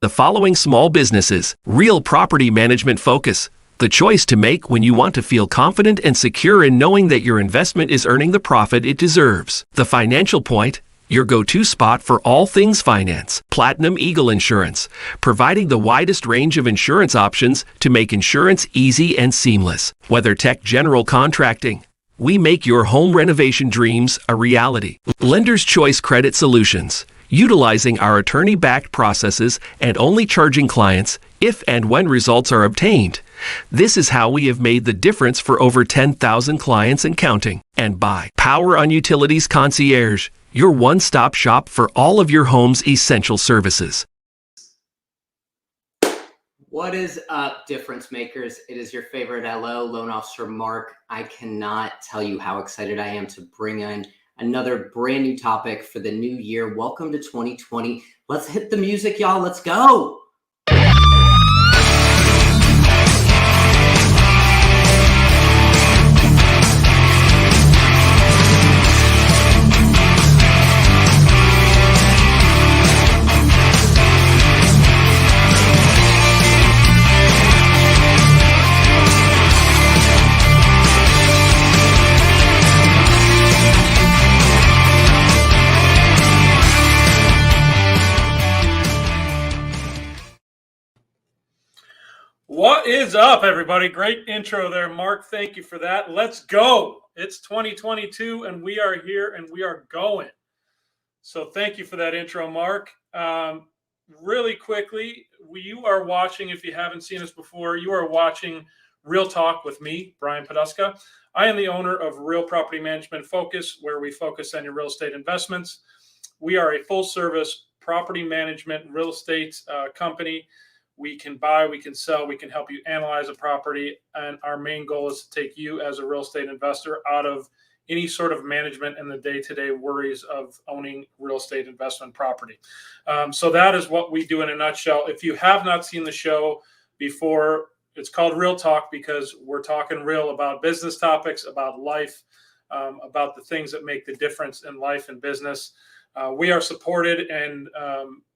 The following small businesses: Real Property Management Focus, the choice to make when you want to feel confident and secure in knowing that your investment is earning the profit it deserves. The Financial Point, your go-to spot for all things finance. Platinum Eagle Insurance, providing the widest range of insurance options to make insurance easy and seamless. WeatherTech General Contracting, we make your home renovation dreams a reality. Lender's Choice Credit Solutions, utilizing our attorney-backed processes and only charging clients if and when results are obtained. This is how we have made the difference for over 10,000 clients and counting. And by Power on Utilities Concierge, your one-stop shop for all of your home's essential services. What is up, difference makers? It is your favorite LO, Loan Officer Mark. I cannot tell you how excited I am to bring in another brand new topic for the new year. Welcome to 2020. Let's hit the music, y'all. Let's go. What is up, everybody? Great intro there, Mark. Thank you for that. Let's go. It's 2022, and we are here, and we are going. So thank you for that intro, Mark. Really quickly, you are watching, if you haven't seen us before, you are watching Real Talk with me, Brian Poduska. I am the owner of Real Property Management Focus, where we focus on your real estate investments. We are a full-service property management real estate company. We can buy, we can sell, we can help you analyze a property. And our main goal is to take you as a real estate investor out of any sort of management and the day-to-day worries of owning real estate investment property. So that is what we do in a nutshell. If you have not seen the show before, it's called Real Talk because we're talking real about business topics, about life, about the things that make the difference in life and business. We are supported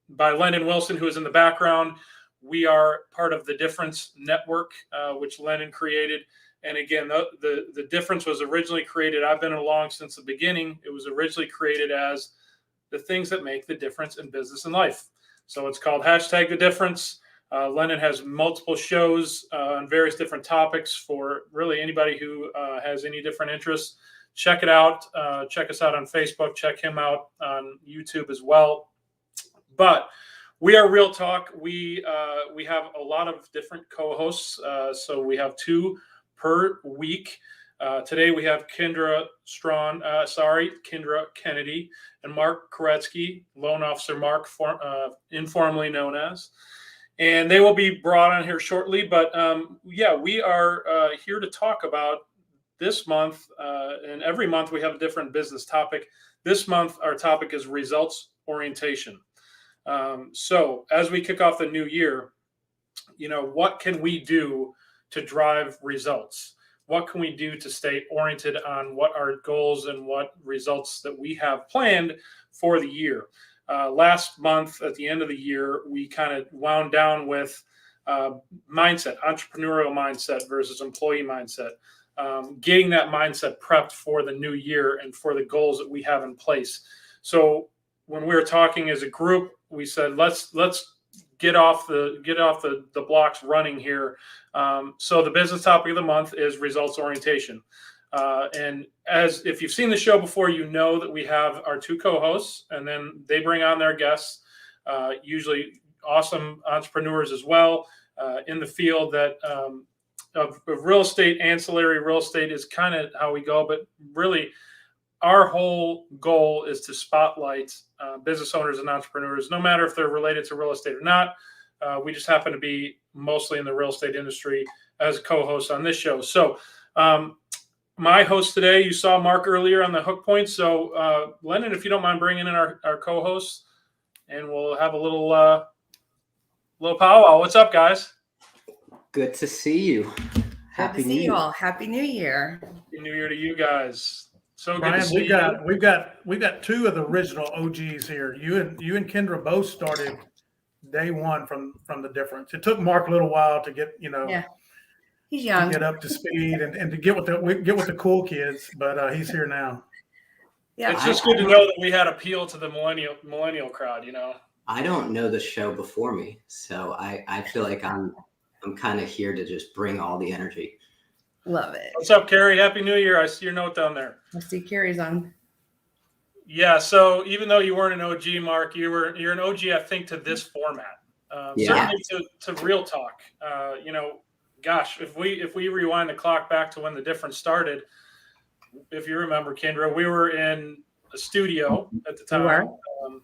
by Lennon Wilson, who is in the background. We are part of the Difference Network, which Lennon created. And again, the Difference was originally created. I've been along since the beginning. It was originally created as the things that make the difference in business and life. So it's called hashtag the Difference. Lennon has multiple shows on various different topics for really anybody who has any different interests. Check it out. Check us out on Facebook. Check him out on YouTube as well. But we are Real Talk. We have a lot of different co-hosts, so we have two per week. Today we have Kindra Kennedy, and Mark Karetskiy, Loan Officer Mark, informally known as. And they will be brought on here shortly. But we are here to talk about this month, and every month we have a different business topic. This month our topic is results orientation. So as we kick off the new year, what can we do to drive results? What can we do to stay oriented on what our goals and what results that we have planned for the year? Last month, at the end of the year, we kind of wound down with mindset, entrepreneurial mindset versus employee mindset, getting that mindset prepped for the new year and for the goals that we have in place. So when we were talking as a group, we said, let's get off the blocks running here. So the business topic of the month is results orientation. And as if you've seen the show before, you know that we have our two co-hosts, and then they bring on their guests, usually awesome entrepreneurs as well, in the field that of real estate. Ancillary real estate is kind of how we go, but really our whole goal is to spotlight business owners and entrepreneurs, no matter if they're related to real estate or not. We just happen to be mostly in the real estate industry as a co-host on this show. So my host today, you saw Mark earlier on the hook point. So Lennon, if you don't mind bringing in our co-hosts, and we'll have a little powwow. What's up, guys? Good to see you. Happy New Year. You all. Happy New Year. Happy New Year to you guys. So Brian, good to see you. we've got two of the original OGs here. You and Kindra both started day one from the difference. It took Mark a little while to get, he's young, to get up to speed and to get with the cool kids, but he's here now. Yeah, it's just good to know that we had appeal to the millennial crowd. I don't know the show before me, so I feel like I'm kind of here to just bring all the energy. Love it. What's up, Carrie? Happy New Year. I see your note down there. I see Carrie's on. Yeah, so even though you weren't an OG, Mark, you're an OG, I think, to this format. Certainly to Real Talk. Gosh, if we rewind the clock back to when the difference started, if you remember, Kindra, we were in a studio at the time.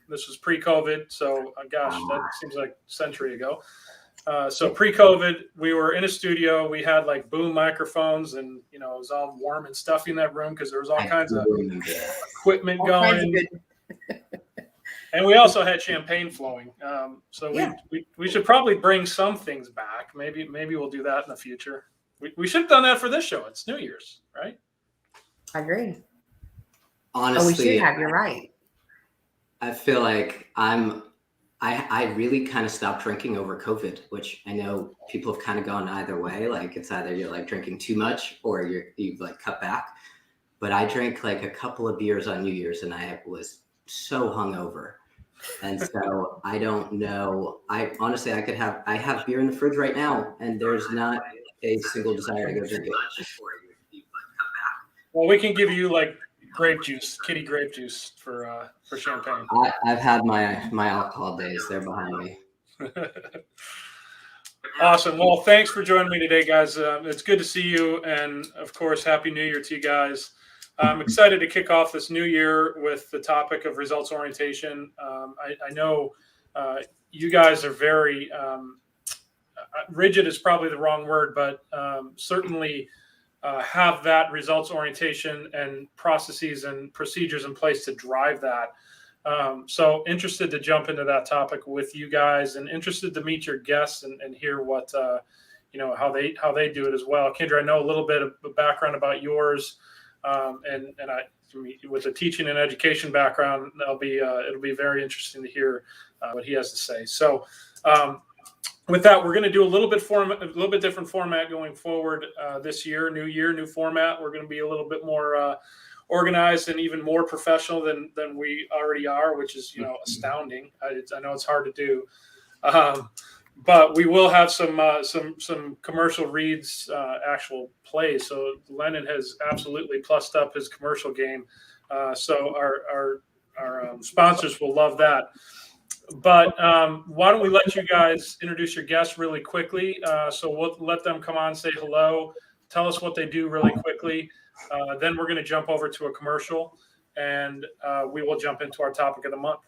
This was pre-COVID, so gosh, that seems like a century ago. So pre-COVID, we were in a studio. We had like boom microphones, and it was all warm and stuffy in that room because there was all kinds of equipment going. And we also had champagne flowing. So we should probably bring some things back. Maybe we'll do that in the future. We should have done that for this show. It's New Year's, right? I agree. Honestly, we should have. You're right. I feel like I really kind of stopped drinking over COVID, which I know people have kind of gone either way. Like it's either you're like drinking too much or you've like cut back. But I drank like a couple of beers on New Year's and I was so hungover. And so I don't know. I have beer in the fridge right now and there's not a single desire to go drink it. Well, we can give you like grape juice, kitty grape juice for champagne. I've had my alcohol days. They're behind me. Awesome. Well, thanks for joining me today, guys. It's good to see you. And of course, Happy New Year to you guys. I'm excited to kick off this new year with the topic of results orientation. I know you guys are very rigid is probably the wrong word, but certainly have that results orientation and processes and procedures in place to drive that. So interested to jump into that topic with you guys and interested to meet your guests and hear what, how they do it as well. Kindra, I know a little bit of background about yours. And I, with a teaching and education background, it'll be very interesting to hear what he has to say. So, with that, we're going to do a little bit different format going forward this year. New year, new format. We're going to be a little bit more organized and even more professional than we already are, which is astounding. I know it's hard to do, but we will have some commercial reads, actual plays. So Lennon has absolutely plussed up his commercial game. So our sponsors will love that. But why don't we let you guys introduce your guests really quickly? So we'll let them come on, say hello, tell us what they do really quickly. Then we're going to jump over to a commercial, and we will jump into our topic of the month.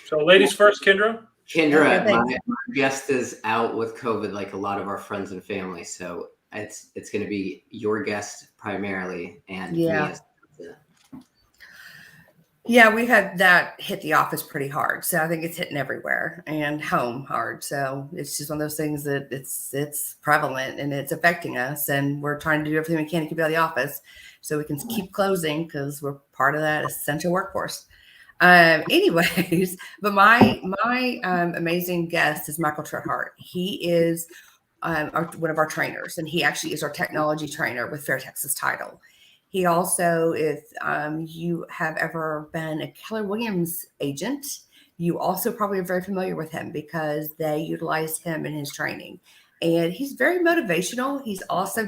So ladies first, Kindra. Kindra, my guest is out with COVID like a lot of our friends and family. So it's going to be your guest primarily and me as Yeah, we had that hit the office pretty hard. So I think it's hitting everywhere and home hard. So it's just one of those things that it's prevalent and it's affecting us. And we're trying to do everything we can to keep it out of the office so we can keep closing because we're part of that essential workforce. Anyways, but my amazing guest is Michael Trehart. He is one of our trainers, and he actually is our technology trainer with Fair Texas Title. He also, if you have ever been a Keller Williams agent, you also probably are very familiar with him because they utilize him in his training. And he's very motivational. He's also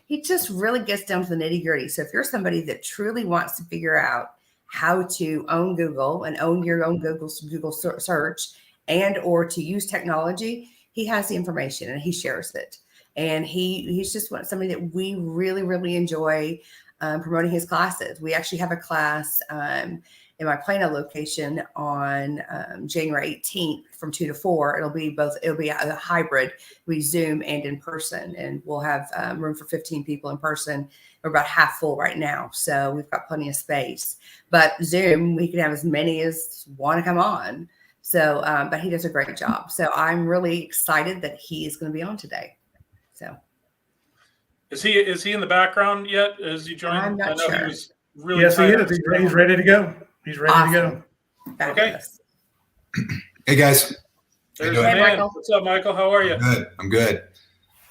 he just really gets down to the nitty gritty. So if you're somebody that truly wants to figure out how to own Google and own your own Google search and or to use technology, he has the information and he shares it. And he's just somebody that we really, really enjoy promoting his classes. We actually have a class in my Plano location on January 18th from 2 to 4. It'll be a hybrid. We Zoom and in person, and we'll have room for 15 people in person. We're about half full right now, so we've got plenty of space. But Zoom, we can have as many as want to come on. So, but he does a great job. So I'm really excited that he is going to be on today. So. Is he in the background yet? Is he joined? I'm not sure. He was really yes, he is. He's ready to go. He's ready to go. Okay. Hey guys. There's doing? the Hey, man. Michael. What's up, Michael? How are you? I'm good.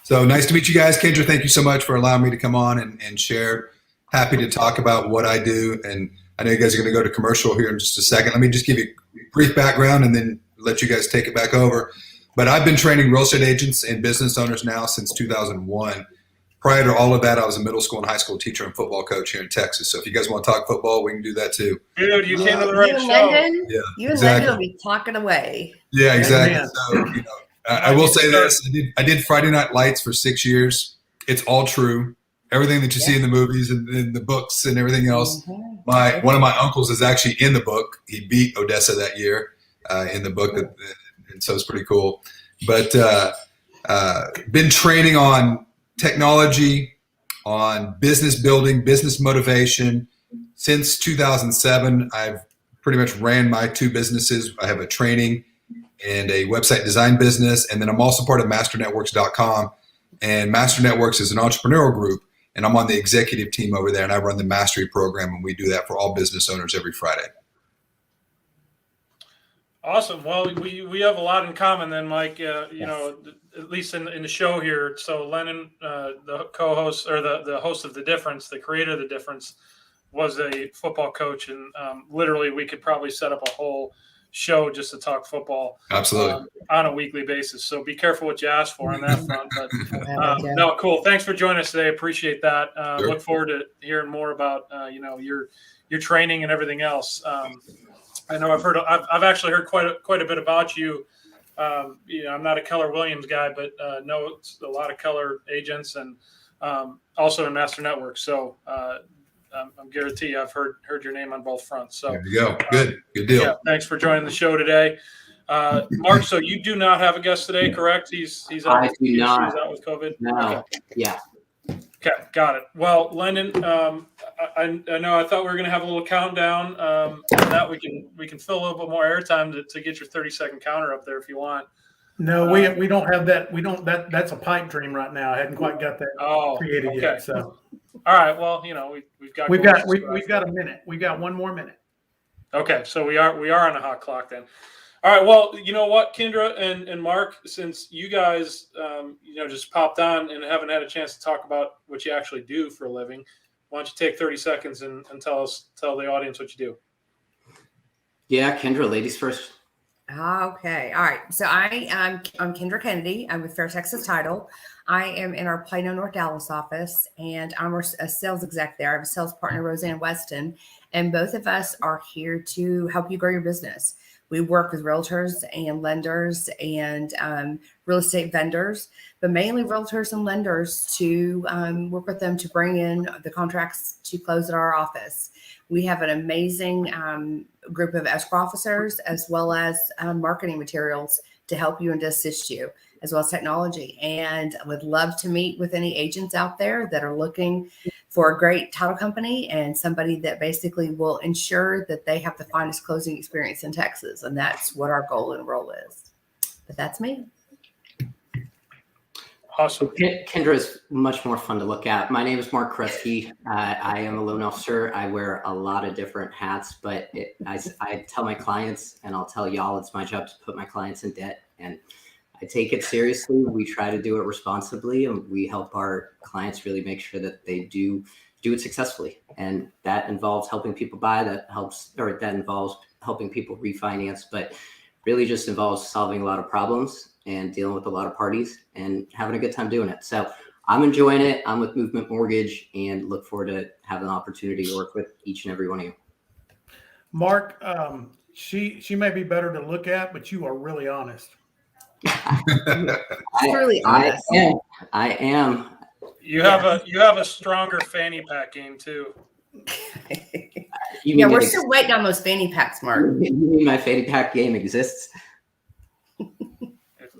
So nice to meet you guys. Kindra, thank you so much for allowing me to come on and share. Happy to talk about what I do. And I know you guys are going to go to commercial here in just a second. Let me just give you a brief background and then let you guys take it back over. But I've been training real estate agents and business owners now since 2001. Prior to all of that, I was a middle school and high school teacher and football coach here in Texas. So if you guys want to talk football, we can do that too. Dude, you came to the right You and show. Lyndon, Yeah, you and exactly. Lyndon will be talking away. Yeah, exactly. Amen. So, I will say this. I did Friday Night Lights for 6 years. It's all true. Everything that you see in the movies and in the books and everything else. Mhm. One of my uncles is actually in the book. He beat Odessa that year in the book, and so it's pretty cool. But been training on technology, on business building, business motivation. Since 2007, I've pretty much ran my two businesses. I have a training and a website design business, and then I'm also part of masternetworks.com. And Master Networks is an entrepreneurial group, and I'm on the executive team over there, and I run the mastery program, and we do that for all business owners every Friday. Awesome. Well, we have a lot in common then, Mike. Know, at least in the show here. So Lennon, the co-host or the host of The Difference, the creator of The Difference, was a football coach, and literally we could probably set up a whole show just to talk football. Absolutely. On a weekly basis. So be careful what you ask for on that front. But no, cool. Thanks for joining us today. Appreciate that. Sure. Look forward to hearing more about your training and everything else. I know I've actually heard quite a bit about you. I'm not a Keller Williams guy, but know a lot of Keller agents and also in Master Network. So I'm guarantee I've heard your name on both fronts. So there you go. Good deal. Yeah, thanks for joining the show today. Mark, so you do not have a guest today, correct? He's out. She's out with COVID. No. Okay. Yeah. Okay, got it. Well, Lennon, I know I thought we were going to have a little countdown. That we can fill a little bit more airtime to get your 30-second counter up there if you want. No, we don't have that. We don't. That's a pipe dream right now. I hadn't quite got that created yet. So, all right. Well, we've got a minute. We've got one more minute. Okay, so we are on a hot clock then. All right. Well, you know what, Kindra and Mark, since you guys, just popped on and haven't had a chance to talk about what you actually do for a living, why don't you take 30 seconds and tell the audience what you do? Yeah, Kindra, ladies first. Okay. All right. So I'm Kindra Kennedy. I'm with Fair Texas Title. I am in our Plano, North Dallas office, and I'm a sales exec there. I have a sales partner, Roseanne Weston, and both of us are here to help you grow your business. We work with realtors and lenders and real estate vendors, but mainly realtors and lenders to work with them to bring in the contracts to close at our office. We have an amazing group of escrow officers as well as marketing materials to help you and to assist you, as well as technology. And I would love to meet with any agents out there that are looking for a great title company and somebody that basically will ensure that they have the finest closing experience in Texas. And that's what our goal and role is. But that's me. Awesome. Kindra is much more fun to look at. My name is Mark Karetskiy. I am a loan officer. I wear a lot of different hats, but I tell my clients, and I'll tell y'all, it's my job to put my clients in debt. And I take it seriously. We try to do it responsibly, and we help our clients really make sure that they do it successfully. And that involves helping people buy, that involves helping people refinance, but really just involves solving a lot of problems and dealing with a lot of parties and having a good time doing it. So I'm enjoying it. I'm with Movement Mortgage and look forward to having the opportunity to work with each and every one of you. Mark, she may be better to look at, but you are really honest. Truly honest. I am. You have a stronger fanny pack game too. We're still waiting on those fanny packs, Mark. You mean my fanny pack game exists?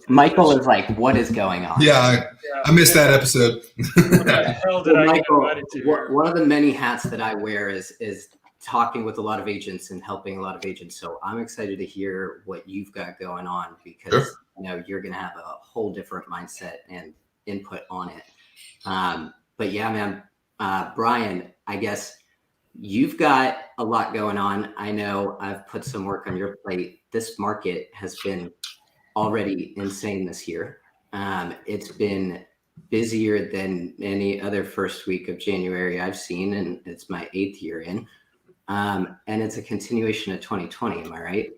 Michael is like, what is going on? Yeah, I missed that episode. What the hell did I get invited to? One of the many hats that I wear is talking with a lot of agents and helping a lot of agents. So I'm excited to hear what you've got going on because you're going to have a whole different mindset and input on it. But yeah, man, Brian, I guess you've got a lot going on. I know I've put some work on your plate. This market has been already insane this year. It's been busier than any other first week of January I've seen, and it's my 8th year in. And it's a continuation of 2020. Am I right?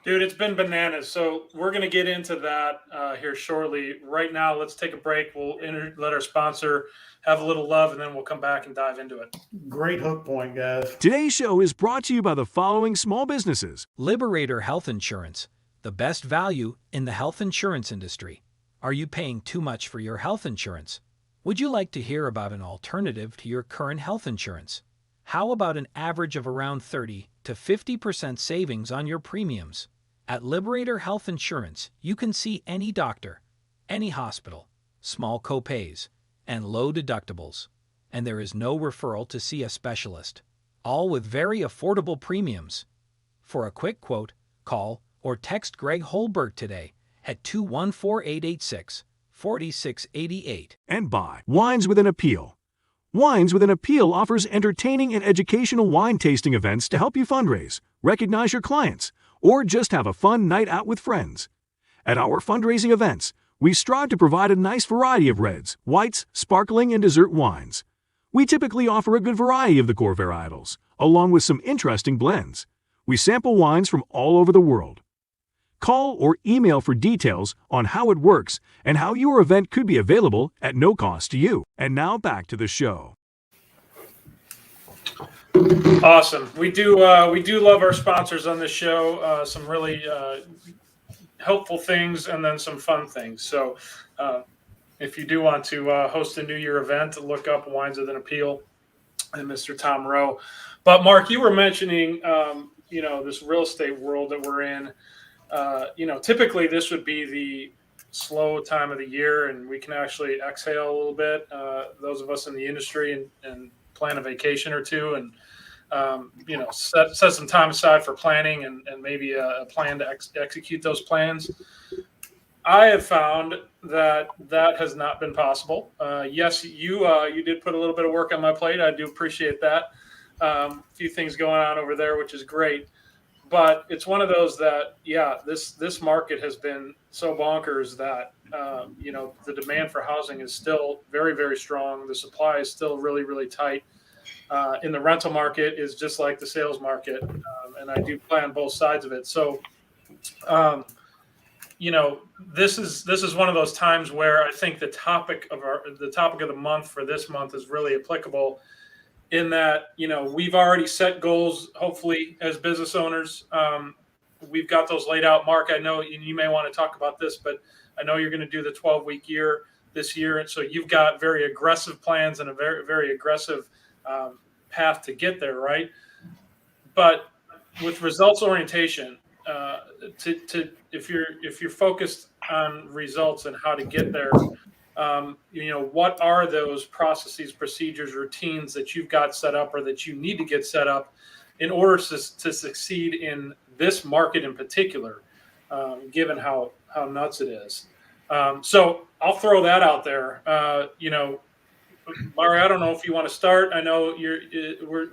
Dude, it's been bananas. So we're going to get into that here shortly. Right now, let's take a break. We'll let our sponsor have a little love, and then we'll come back and dive into it. Great hook point, guys. Today's show is brought to you by the following small businesses. Liberator Health Insurance, the best value in the health insurance industry. Are you paying too much for your health insurance? Would you like to hear about an alternative to your current health insurance? How about an average of around 30 to 50% savings on your premiums? At Liberator Health Insurance, you can see any doctor, any hospital, small copays, and low deductibles. And there is no referral to see a specialist, all with very affordable premiums. For a quick quote, call or text Greg Holberg today at 214-886-4688. And by Wines with an Appeal. Wines with an Appeal offers entertaining and educational wine tasting events to help you fundraise, recognize your clients, or just have a fun night out with friends. At our fundraising events, we strive to provide a nice variety of reds, whites, sparkling, and dessert wines. We typically offer a good variety of the core varietals, along with some interesting blends. We sample wines from all over the world. Call or email for details on how it works and how your event could be available at no cost to you. And now back to the show. Awesome. We do love our sponsors on this show. Some really helpful things and then some fun things. So if you do want to host a New Year event, look up Wines with an Appeal and Mr. Tom Rowe. But Mark, you were mentioning this real estate world that we're in. Typically this would be the slow time of the year, and we can actually exhale a little bit. Those of us in the industry and plan a vacation or two, and set some time aside for planning and maybe a plan to execute those plans. I have found that has not been possible. Yes, you did put a little bit of work on my plate. I do appreciate that. A few things going on over there, which is great. But it's one of those that, this market has been so bonkers that, the demand for housing is still very, very strong. The supply is still really, really tight. In the rental market is just like the sales market. And I do plan both sides of it. So, this is one of those times where I think the topic of the month for this month is really applicable, in that, we've already set goals, hopefully, as business owners. We've got those laid out. Mark, I know you may want to talk about this, but I know you're going to do the 12-week year this year. And so you've got very aggressive plans and a very, very aggressive path to get there, right? But with results orientation, if you're focused on results and how to get there, what are those processes, procedures, routines that you've got set up or that you need to get set up in order to succeed in this market in particular, given how nuts it is? So I'll throw that out there. Mari, I don't know if you want to start. I know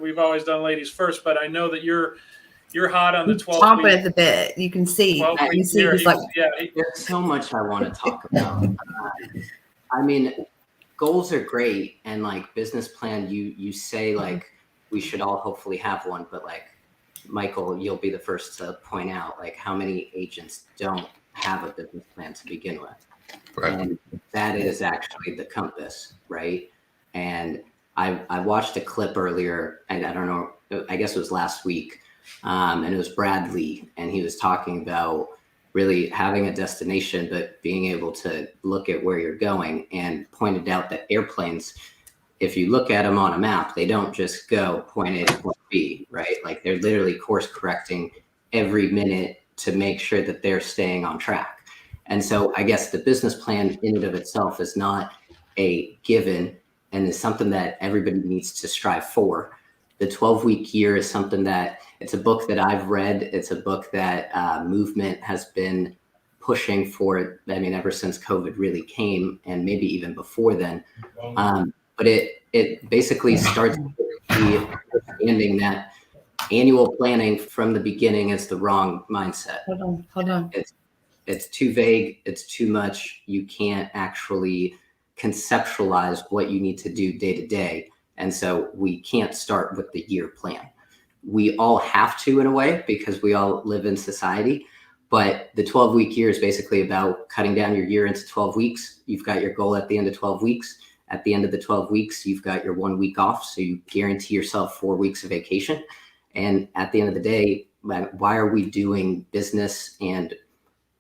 we've always done ladies first, but I know that you're hot on the 12. Chomping at the bit. You can see. You see there's so much I want to talk about. Goals are great, and like business plan, you say like we should all hopefully have one, but like Michael, you'll be the first to point out like how many agents don't have a business plan to begin with. Right. And that is actually the compass, right? And I watched a clip earlier, and I don't know, I guess it was last week, and it was Brad Lee, and he was talking about really having a destination, but being able to look at where you're going, and pointed out that airplanes, if you look at them on a map, they don't just go point A to point B, right? Like they're literally course correcting every minute to make sure that they're staying on track. And so I guess the business plan in and of itself is not a given and is something that everybody needs to strive for. The 12-week year is something that, it's a book that I've read. It's a book that Movement has been pushing for, ever since COVID really came, and maybe even before then. But it basically starts with the understanding that annual planning from the beginning is the wrong mindset. Hold on. It's too vague. It's too much. You can't actually conceptualize what you need to do day to day. And so we can't start with the year plan. We all have to in a way because we all live in society. But the 12-week year is basically about cutting down your year into 12 weeks. You've got your goal at the end of 12 weeks. At the end of the 12 weeks, you've got your 1 week off. So you guarantee yourself 4 weeks of vacation. And at the end of the day, why are we doing business and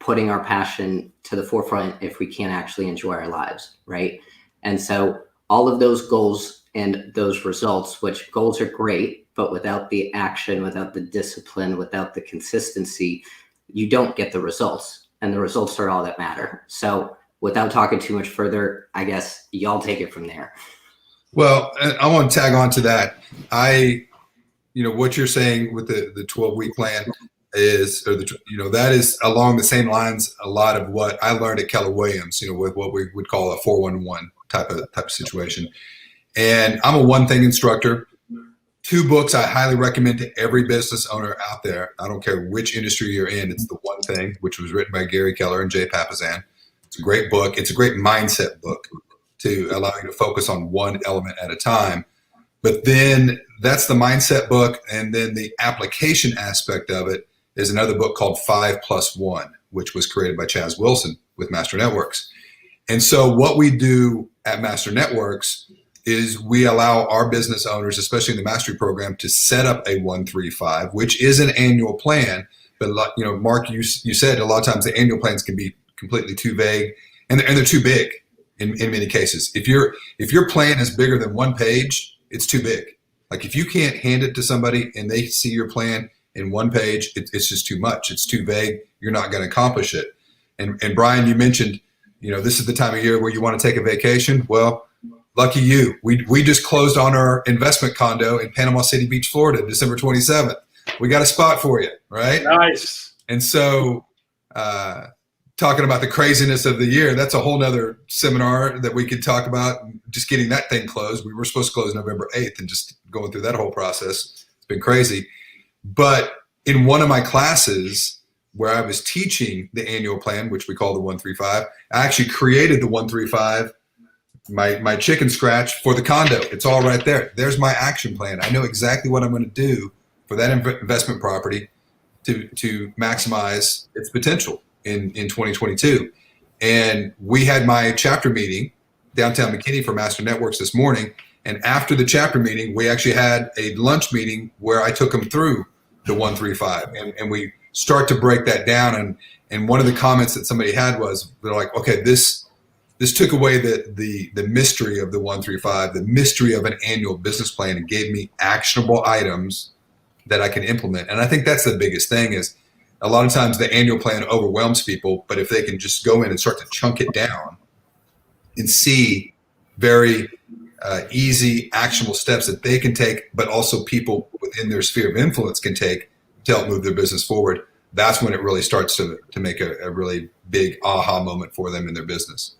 putting our passion to the forefront if we can't actually enjoy our lives, right? And so all of those goals and those results, which goals are great, but without the action, without the discipline, without the consistency, you don't get the results, and the results are all that matter. So without talking too much further, I guess y'all take it from there. Well, I want to tag on to that. What you're saying with the 12-week plan is, that is along the same lines, a lot of what I learned at Keller Williams, with what we would call a 411 type of situation. And I'm a one thing instructor. 2 books I highly recommend to every business owner out there. I don't care which industry you're in. It's The One Thing, which was written by Gary Keller and Jay Papasan. It's a great book. It's a great mindset book to allow you to focus on one element at a time. But then that's the mindset book. And then the application aspect of it is another book called 5+1, which was created by Chaz Wilson with Master Networks. And so what we do at Master Networks is we allow our business owners, especially in the mastery program, to set up a 1-3-5, which is an annual plan. But Mark, you said a lot of times the annual plans can be completely too vague, and they're too big in many cases. If your plan is bigger than 1 page, it's too big. Like if you can't hand it to somebody and they see your plan in 1 page, it's just too much. It's too vague. You're not going to accomplish it. And Brian, you mentioned, this is the time of year where you want to take a vacation. Well, lucky you. We just closed on our investment condo in Panama City Beach, Florida, December 27th. We got a spot for you, right? Nice. And so talking about the craziness of the year, that's a whole nother seminar that we could talk about, just getting that thing closed. We were supposed to close November 8th and just going through that whole process. It's been crazy. But in one of my classes where I was teaching the annual plan, which we call the 1-3-5, I actually created the 1-3-5, my chicken scratch for the condo. It's all right there. There's my action plan. I know exactly what I'm going to do for that investment property to maximize its potential in 2022. And we had my chapter meeting downtown McKinney for Master Networks this morning. And after the chapter meeting, we actually had a lunch meeting where I took them through the 1-3-5, and we start to break that down. And one of the comments that somebody had was, they're like, okay, this took away the mystery of the 1-3-5, the mystery of an annual business plan, and gave me actionable items that I can implement. And I think that's the biggest thing is a lot of times the annual plan overwhelms people, but if they can just go in and start to chunk it down and see very easy, actionable steps that they can take, but also people within their sphere of influence can take to help move their business forward, that's when it really starts to make a really big aha moment for them in their business.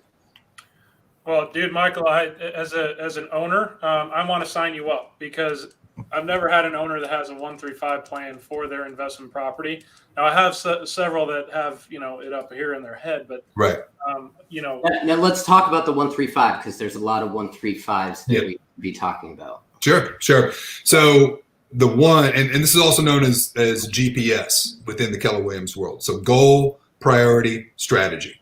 Well, dude, Michael, as an owner, I want to sign you up because I've never had an owner that has a 1-3-5 plan for their investment property. Now, I have several that have, it up here in their head, but right. Now let's talk about the 1-3-5 because there's a lot of 1-3-5s that we could be talking about. Sure. So the one, and this is also known as GPS within the Keller Williams world. So goal, priority, strategy.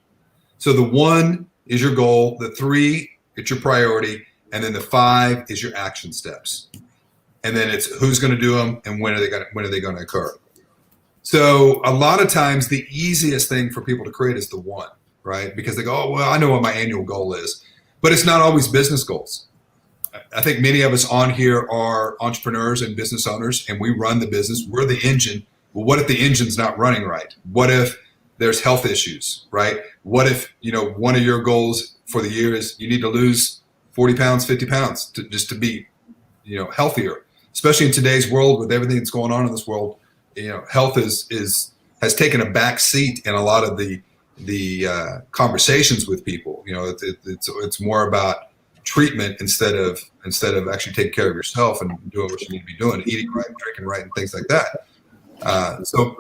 So the 1 is your goal, the 3 it's your priority, and then the 5 is your action steps. And then it's who's going to do them and when are they going to occur. So a lot of times the easiest thing for people to create is the 1, right? Because they go, oh, well, I know what my annual goal is, but it's not always business goals. I think many of us on here are entrepreneurs and business owners, and we run the business. We're the engine. Well, what if the engine's not running right? What if there's health issues, right? What if, one of your goals for the year is you need to lose 40 pounds, 50 pounds to be, healthier, especially in today's world with everything that's going on in this world. Health has taken a back seat in a lot of the conversations with people. It's more about treatment instead of actually taking care of yourself and doing what you need to be doing, eating right, drinking right, and things like that. So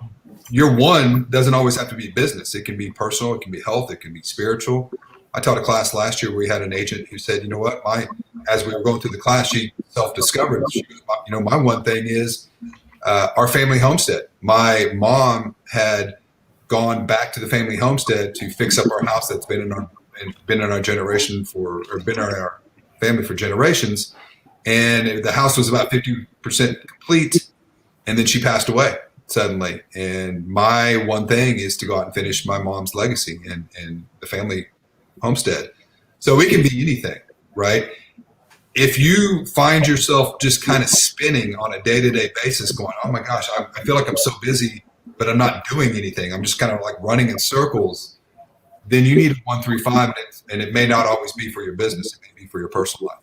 your one doesn't always have to be business. It can be personal, it can be health, it can be spiritual. I taught a class last year where we had an agent who said, you know what, as we were going through the class, she self-discovered. She goes, you know, my one thing is our family homestead. My mom had gone back to the family homestead to fix up our house that's been in our generation been in our family for generations. And the house was about 50% complete. And then she passed away suddenly. And my one thing is to go out and finish my mom's legacy and the family homestead. So it can be anything, right? If you find yourself just kind of spinning on a day-to-day basis going, oh my gosh, I feel like I'm so busy, but I'm not doing anything. I'm just kind of like running in circles. Then you need a 1-3-5, and it may not always be for your business. It may be for your personal life.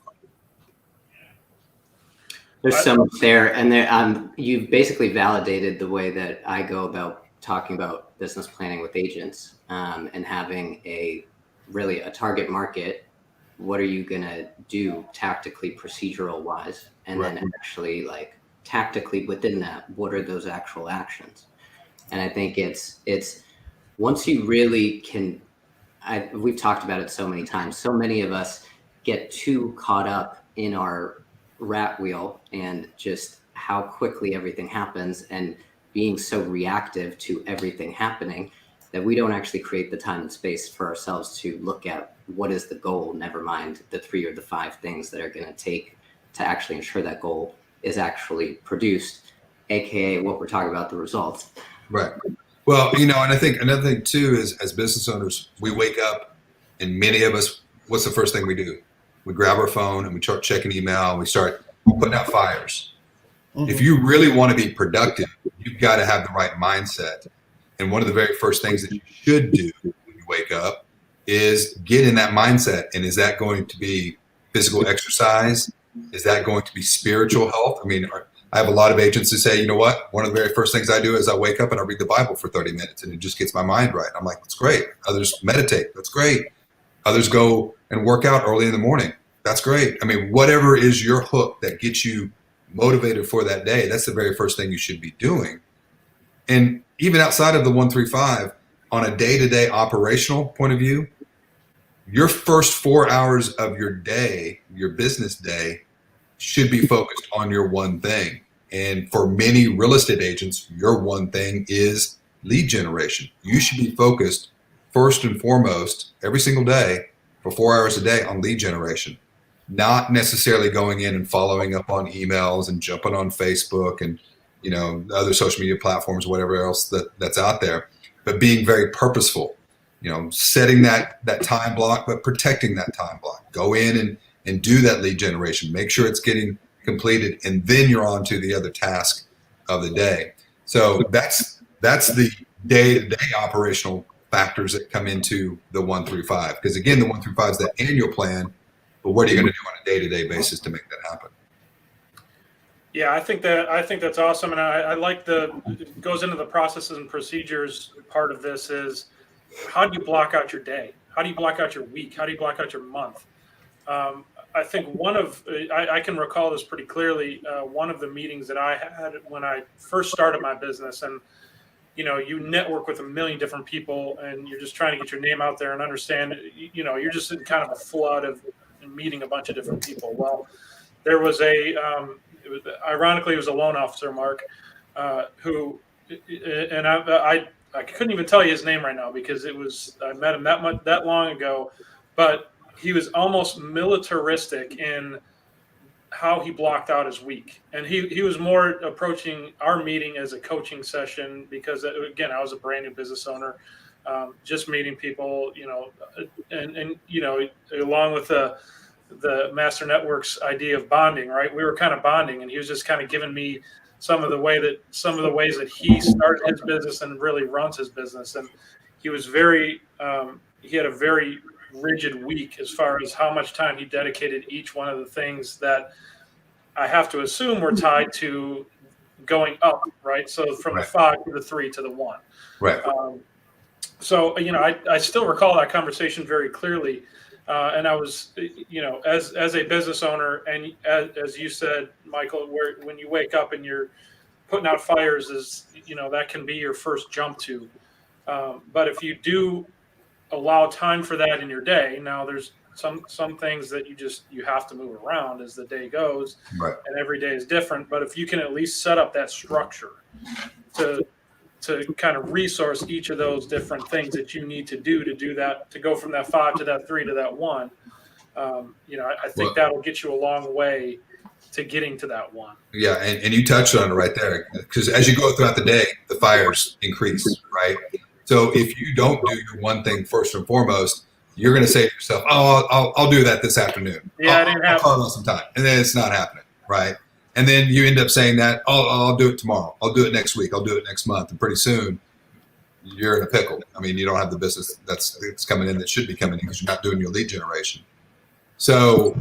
There's so much there, and you've basically validated the way that I go about talking about business planning with agents, and having a target market. What are you gonna do tactically, procedural wise, and then actually like tactically within that, what are those actual actions? And I think it's once you really can. We've talked about it so many times. So many of us get too caught up in our rat wheel and just how quickly everything happens and being so reactive to everything happening that we don't actually create the time and space for ourselves to look at what is the goal, never mind the 3 or the 5 things that are going to take to actually ensure that goal is actually produced, aka what we're talking about, the results. Right. Well, you know, and I think another thing too is as business owners, we wake up and many of us, what's the first thing we do? We grab our phone and we start checking email and we start putting out fires. Mm-hmm. If you really want to be productive, you've got to have the right mindset. And one of the very first things that you should do when you wake up is get in that mindset. And is that going to be physical exercise? Is that going to be spiritual health? I mean, I have a lot of agents who say, you know what? One of the very first things I do is I wake up and I read the Bible for 30 minutes and it just gets my mind right. I'm like, that's great. Others meditate. That's great. Others go and work out early in the morning. That's great. I mean, whatever is your hook that gets you motivated for that day, that's the very first thing you should be doing. And even outside of the 1-3-5, on a day-to-day operational point of view, your first 4 hours of your day, your business day, should be focused on your one thing. And for many real estate agents, your one thing is lead generation. You should be focused first and foremost every single day for 4 hours a day on lead generation, not necessarily going in and following up on emails and jumping on Facebook and, you know, other social media platforms, whatever else that's out there, but being very purposeful, you know, setting that time block, but protecting that time block. Go in and do that lead generation, make sure it's getting completed, and then you're on to the other task of the day. So that's the day-to-day operational factors that come into the 1-3-5. Because again, the 1-3-5 is that annual plan, but what are you going to do on a day-to-day basis to make that happen? Yeah, I think that's awesome, and I like it goes into the processes and procedures part of this is how do you block out your day? How do you block out your week? How do you block out your month? I think I can recall this pretty clearly. One of the meetings that I had when I first started my business, and you know, you network with a million different people, and you're just trying to get your name out there and understand. You know, you're just in kind of a flood of meeting a bunch of different people. Well, there was ironically, it was a loan officer, Mark, who, and I couldn't even tell you his name right now because I met him that long ago, but he was almost militaristic in how he blocked out his week. And he was more approaching our meeting as a coaching session because, again, I was a brand new business owner, just meeting people, you know, and you know, along with the Master Network's idea of bonding, right? We were kind of bonding, and he was just kind of giving me some of the ways that he started his business and really runs his business. And he was he had a very rigid week as far as how much time he dedicated each one of the things that I have to assume were tied to going up, right? So from the 5 to the 3 to the 1. Right. So, you know, I still recall that conversation very clearly. And I was, as a business owner, and as you said, Michael, when you wake up and you're putting out fires, that can be your first jump to. But if you do allow time for that in your day, now there's some things that you have to move around as the day goes, right. And every day is different. But if you can at least set up that structure to kind of resource each of those different things that you need to do that, to go from that 5 to that 3 to that 1, I think that'll get you a long way to getting to that 1. Yeah, and you touched on it right there, because as you go throughout the day, the fires increase, right? So if you don't do your one thing first and foremost, you're going to say to yourself, "Oh, I'll do that this afternoon. Yeah, I'll carve out some time," and then it's not happening, right? And then you end up saying that, I'll do it tomorrow. I'll do it next week. I'll do it next month. And pretty soon you're in a pickle. I mean, you don't have the business that's coming in that should be coming in because you're not doing your lead generation. So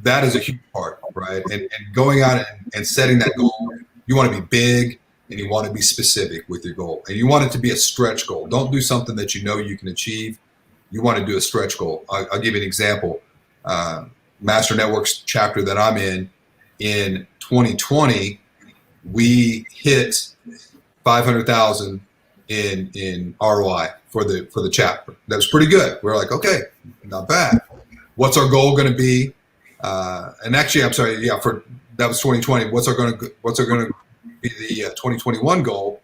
that is a huge part, right? And going out and setting that goal, you want to be big and you want to be specific with your goal. And you want it to be a stretch goal. Don't do something that you know you can achieve. You want to do a stretch goal. I'll give you an example. Master Networks chapter that I'm in 2020, we hit 500,000 in ROI for the chapter. That was pretty good. We're like, okay, not bad. What's our goal going to be? And actually, I'm sorry, yeah, that was 2020. What's our going to be the 2021 goal?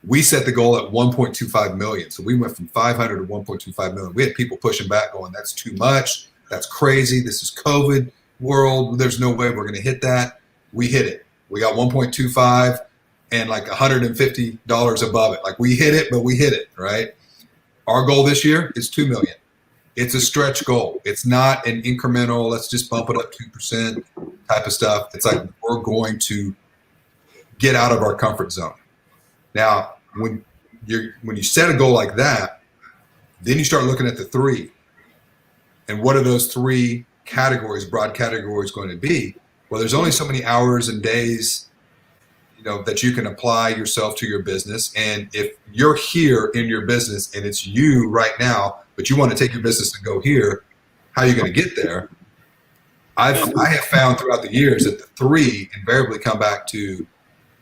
We set the goal at 1.25 million. So we went from 500 to 1.25 million. We had people pushing back going, that's too much. That's crazy. This is COVID world. There's no way we're going to hit that. We hit it. We got 1.25 and like $150 above it. Like we hit it, but we hit it, right? Our goal this year is 2 million. It's a stretch goal. It's not an incremental, let's just bump it up 2% type of stuff. It's like we're going to get out of our comfort zone. Now, when you set a goal like that, then you start looking at the 3. And what are those 3 categories, broad categories, going to be? Well, there's only so many hours and days, that you can apply yourself to your business. And if you're here in your business and it's you right now, but you want to take your business and go here, how are you going to get there? I have found throughout the years that the 3 invariably come back to,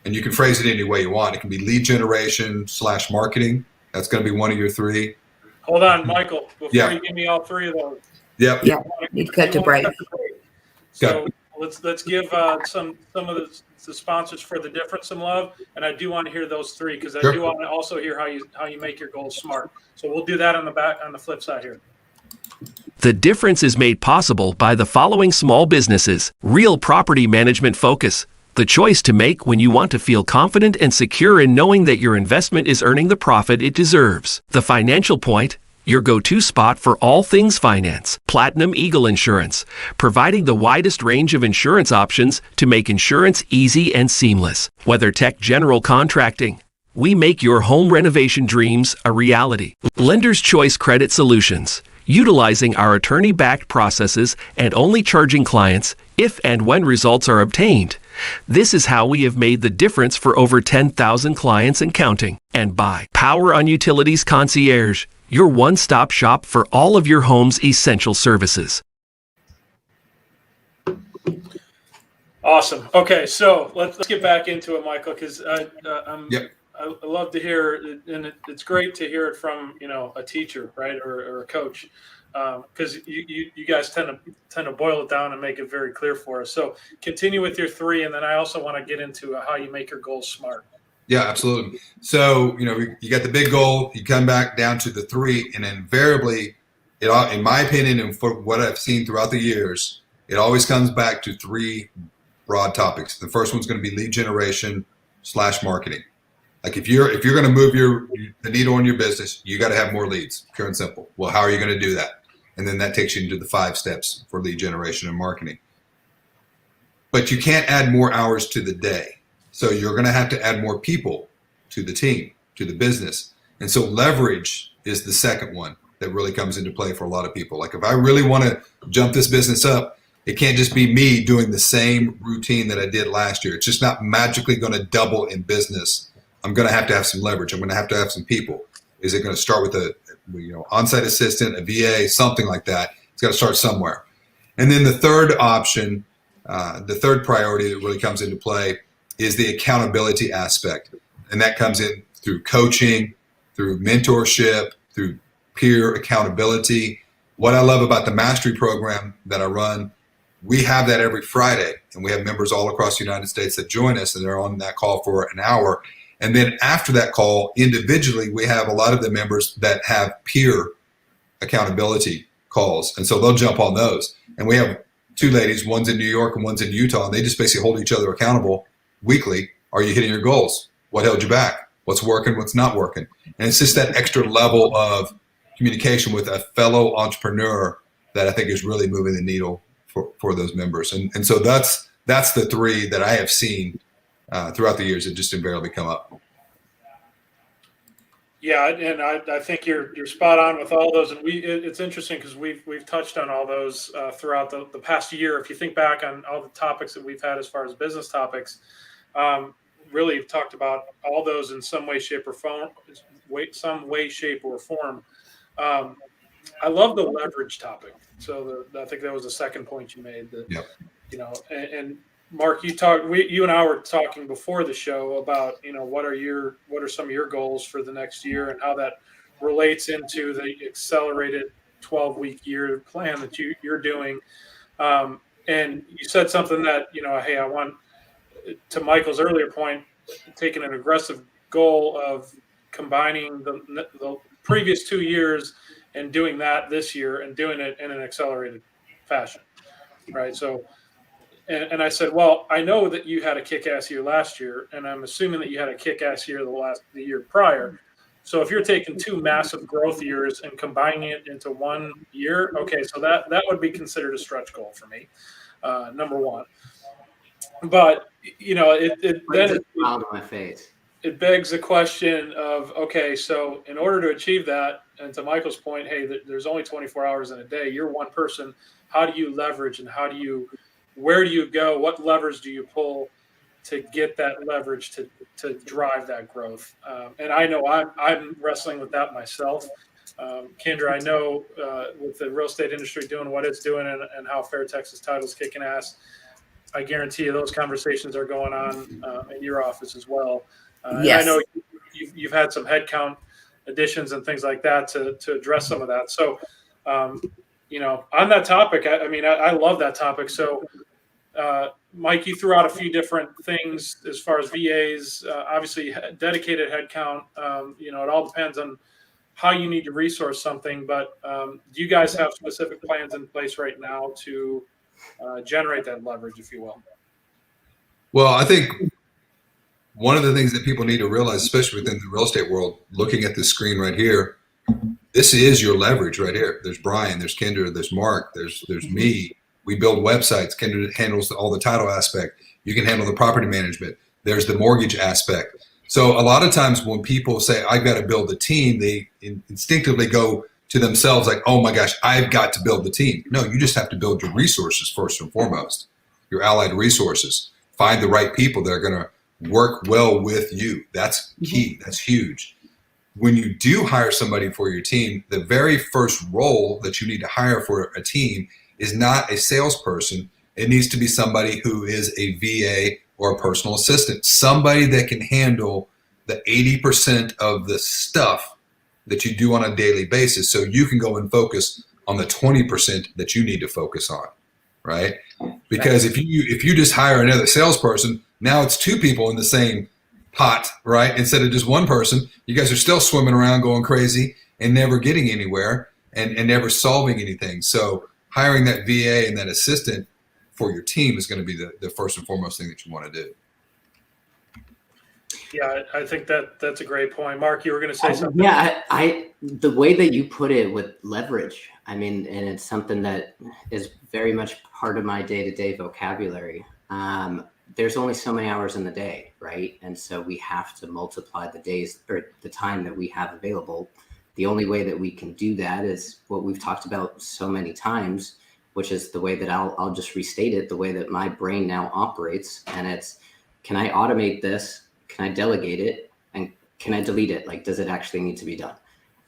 and you can phrase it any way you want. It can be lead generation / marketing. That's going to be one of your 3. Hold on, Michael, before you give me all 3 of those. Yep. Yeah, need to cut to break. So let's give some of the sponsors for the difference some love, and I do want to hear those 3 because I do want to also hear how you make your goals smart. So we'll do that on the flip side here. The difference is made possible by the following small businesses: Real Property Management Focus, the choice to make when you want to feel confident and secure in knowing that your investment is earning the profit it deserves. The Financial Point, your go-to spot for all things finance. Platinum Eagle Insurance, providing the widest range of insurance options to make insurance easy and seamless. WeatherTech General Contracting, we make your home renovation dreams a reality. Lender's Choice Credit Solutions, utilizing our attorney-backed processes and only charging clients if and when results are obtained. This is how we have made the difference for over 10,000 clients and counting. And by Power on Utilities Concierge, your one-stop shop for all of your home's essential services. Awesome. Okay, so let's get back into it, Michael, because I love to hear, and it's great to hear it from a teacher, right, or a coach, because you guys tend to boil it down and make it very clear for us. So continue with your 3, and then I also want to get into how you make your goals smart. Yeah, absolutely. So, you got the big goal, you come back down to the 3, and invariably, in my opinion, and for what I've seen throughout the years, it always comes back to 3 broad topics. The first one's going to be lead generation / marketing. Like if you're going to move the needle on your business, you got to have more leads, pure and simple. Well, how are you going to do that? And then that takes you into the 5 steps for lead generation and marketing. But you can't add more hours to the day. So you're going to have to add more people to the team, to the business. And so leverage is the second one that really comes into play for a lot of people. Like if I really want to jump this business up, it can't just be me doing the same routine that I did last year. It's just not magically going to double in business. I'm going to have some leverage. I'm going to have some people. Is it going to start with a on-site assistant, a VA, something like that? It's got to start somewhere. And then the third option, the third priority that really comes into play is the accountability aspect. And that comes in through coaching, through mentorship, through peer accountability. What I love about the mastery program that I run, we have that every Friday, and we have members all across the United States that join us, and they're on that call for an hour. And then after that call, individually, we have a lot of the members that have peer accountability calls. And so they'll jump on those. And we have two ladies, one's in New York and one's in Utah, and they just basically hold each other accountable weekly. Are you hitting your goals? What held you back? What's working? What's not working? And it's just that extra level of communication with a fellow entrepreneur that I think is really moving the needle for those members. And so that's the three that I have seen throughout the years that just invariably come up. Yeah, and I think you're spot on with all those, and it's interesting because we've touched on all those throughout the past year. If you think back on all the topics that we've had as far as business topics, really talked about all those in some way, shape, or form. I love the leverage topic. So I think that was the second point you made. That, yep. You know, and Mark, you and I were talking before the show about, you know, what are some of your goals for the next year and how that relates into the accelerated 12-week year plan that you're doing. And you said something that, you know, hey, I want, to Michael's earlier point, taking an aggressive goal of combining the previous 2 years and doing that this year and doing it in an accelerated fashion, right? So, and I said, well, I know that you had a kick-ass year last year, and I'm assuming that you had a kick-ass year the year prior. So if you're taking two massive growth years and combining it into 1 year, okay, so that would be considered a stretch goal for me, number one. But, you know, it begs the question of, okay, so in order to achieve that, and to Michael's point, hey, there's only 24 hours in a day. You're one person. How do you leverage, and where do you go? What levers do you pull to get that leverage to drive that growth? And I know I'm wrestling with that myself. Kindra, I know with the real estate industry doing what it's doing and how Fair Texas Title's kicking ass, I guarantee you those conversations are going on in your office as well. Yes. I know you've had some headcount additions and things like that to address some of that. So, you know, on that topic, I love that topic. So, Mike, you threw out a few different things as far as VAs, obviously dedicated headcount. You know, it all depends on how you need to resource something, but do you guys have specific plans in place right now to generate that leverage, if you will? Well, I think one of the things that people need to realize, especially within the real estate world, looking at this screen right here, this is your leverage right here. There's Brian, there's Kindra, there's Mark, there's me. We build websites. Kindra handles all the title aspect. You can handle the property management. There's the mortgage aspect. So a lot of times when people say, I've got to build a team, they instinctively go to themselves like, oh my gosh, I've got to build the team. No, you just have to build your resources first and foremost, your allied resources. Find the right people that are going to work well with you. That's key. That's huge. When you do hire somebody for your team, the very first role that you need to hire for a team is not a salesperson. It needs to be somebody who is a VA or a personal assistant, somebody that can handle the 80% of the stuff that you do on a daily basis, so you can go and focus on the 20% that you need to focus on, right? Because if you just hire another salesperson, now it's two people in the same pot, right? Instead of just one person, you guys are still swimming around going crazy and never getting anywhere and never solving anything. So hiring that VA and that assistant for your team is going to be the first and foremost thing that you want to do. Yeah, I think that's a great point. Mark, you were going to say something. Yeah, the way that you put it with leverage, I mean, and it's something that is very much part of my day-to-day vocabulary. There's only so many hours in the day, right? And so we have to multiply the days or the time that we have available. The only way that we can do that is what we've talked about so many times, which is the way that I'll just restate it, the way that my brain now operates. And it's, can I automate this? Can I delegate it? And can I delete it? Like, does it actually need to be done?